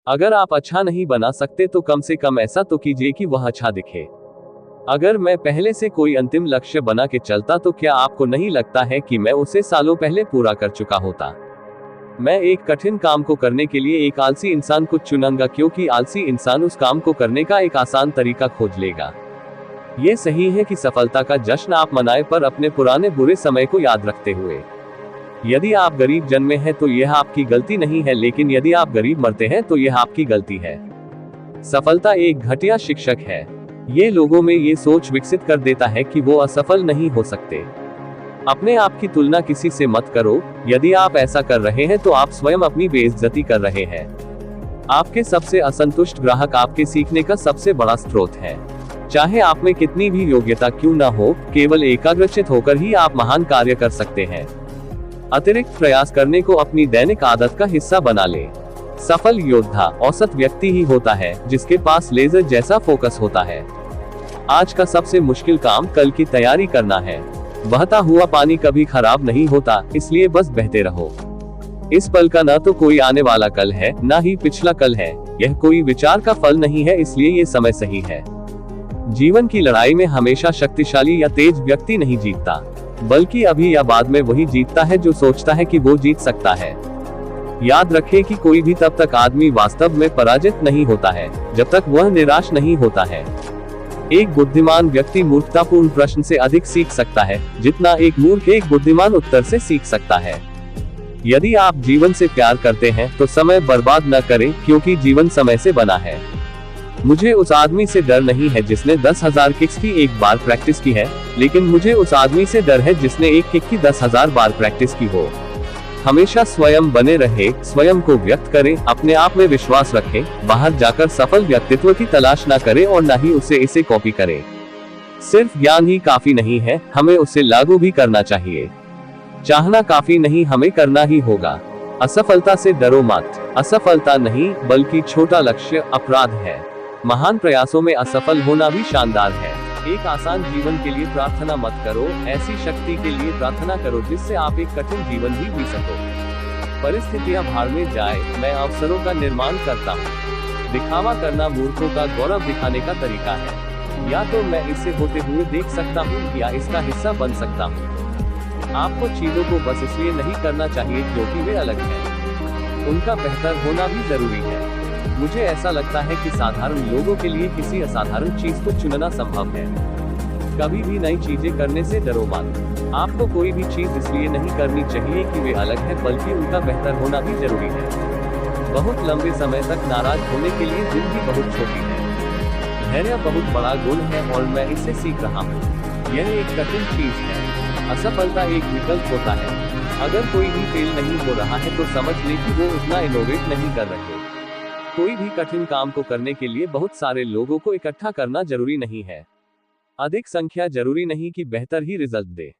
अगर आप अच्छा नहीं बना सकते तो कम से कम ऐसा तो कीजिए कि वह अच्छा दिखे। अगर मैं पहले से कोई अंतिम लक्ष्य बना के चलता तो क्या आपको नहीं लगता है कि मैं उसे सालों पहले पूरा कर चुका होता। मैं एक कठिन काम को करने के लिए एक आलसी इंसान को चुनूंगा, क्योंकि आलसी इंसान उस काम को करने का एक आसान तरीका खोज लेगा। ये सही है कि सफलता का जश्न आप मनाएं, पर अपने पुराने बुरे समय को याद रखते हुए। यदि आप गरीब जन्मे हैं तो यह आपकी गलती नहीं है, लेकिन यदि आप गरीब मरते हैं तो यह आपकी गलती है। सफलता एक घटिया शिक्षक है। ये लोगों में ये सोच विकसित कर देता है कि वो असफल नहीं हो सकते। अपने आप की तुलना किसी से मत करो। यदि आप ऐसा कर रहे हैं तो आप स्वयं अपनी बेइज्जती कर रहे हैं। आपके सबसे असंतुष्ट ग्राहक आपके सीखने का सबसे बड़ा स्रोत है। चाहे आप में कितनी भी योग्यता क्यों न हो, केवल एकाग्रचित होकर ही आप महान कार्य कर सकते हैं। अतिरिक्त प्रयास करने को अपनी दैनिक आदत का हिस्सा बना ले। सफल योद्धा औसत व्यक्ति ही होता है जिसके पास लेजर जैसा फोकस होता है। आज का सबसे मुश्किल काम कल की तैयारी करना है। बहता हुआ पानी कभी खराब नहीं होता, इसलिए बस बहते रहो। इस पल का न तो कोई आने वाला कल है, न ही पिछला कल है। यह कोई विचार का फल नहीं है, इसलिए ये समय सही है। जीवन की लड़ाई में हमेशा शक्तिशाली या तेज व्यक्ति नहीं जीतता, बल्कि अभी या बाद में वही जीतता है जो सोचता है कि वो जीत सकता है। याद रखें कि कोई भी तब तक आदमी वास्तव में पराजित नहीं होता है जब तक वह निराश नहीं होता है। एक बुद्धिमान व्यक्ति मूर्खतापूर्ण प्रश्न से अधिक सीख सकता है जितना एक मूर्ख एक बुद्धिमान उत्तर से सीख सकता है। यदि आप जीवन से प्यार करते हैं तो समय बर्बाद न करें, क्योंकि जीवन समय से बना है। मुझे उस आदमी से डर नहीं है जिसने 10,000 किक्स की एक बार प्रैक्टिस की है, लेकिन मुझे उस आदमी से डर है जिसने एक किक की 10,000 बार प्रैक्टिस की हो। हमेशा स्वयं बने रहे, स्वयं को व्यक्त करें, अपने आप में विश्वास रखें, बाहर जाकर सफल व्यक्तित्व की तलाश न करें और न ही इसे कॉपी करें। सिर्फ ज्ञान ही काफी नहीं है, हमें उसे लागू भी करना चाहिए। चाहना काफी नहीं, हमें करना ही होगा। असफलता से डरो मत। असफलता नहीं बल्कि छोटा लक्ष्य अपराध है। महान प्रयासों में असफल होना भी शानदार है। एक आसान जीवन के लिए प्रार्थना मत करो, ऐसी शक्ति के लिए प्रार्थना करो जिससे आप एक कठिन जीवन भी जी सको। परिस्थितियां भाड़ में जाए, मैं अवसरों का निर्माण करता हूँ। दिखावा करना मूर्खों का गौरव दिखाने का तरीका है। या तो मैं इसे होते हुए देख सकता हूँ या इसका हिस्सा बन सकता हूँ। आपको चीजों को बस इसलिए नहीं करना चाहिए क्योंकि वे अलग हैं। उनका बेहतर होना भी जरूरी है। मुझे ऐसा लगता है कि साधारण लोगों के लिए किसी असाधारण चीज को चुनना संभव है। कभी भी नई चीजें करने से डरो मत। आपको कोई भी चीज इसलिए नहीं करनी चाहिए कि वे अलग है, बल्कि उनका बेहतर होना भी जरूरी है। बहुत लंबे समय तक नाराज होने के लिए जिंदगी बहुत छोटी है। धैर्य बहुत बड़ा गुण है और मैं इससे सीख रहा हूँ। यह एक कठिन चीज है। असफलता एक विकल्प होता है। अगर कोई भी फेल नहीं हो रहा है तो समझ ले कि वो उतना इनोवेट नहीं कर रहे। कोई भी कठिन काम को करने के लिए बहुत सारे लोगों को इकट्ठा करना जरूरी नहीं है। अधिक संख्या जरूरी नहीं कि बेहतर ही रिजल्ट दे।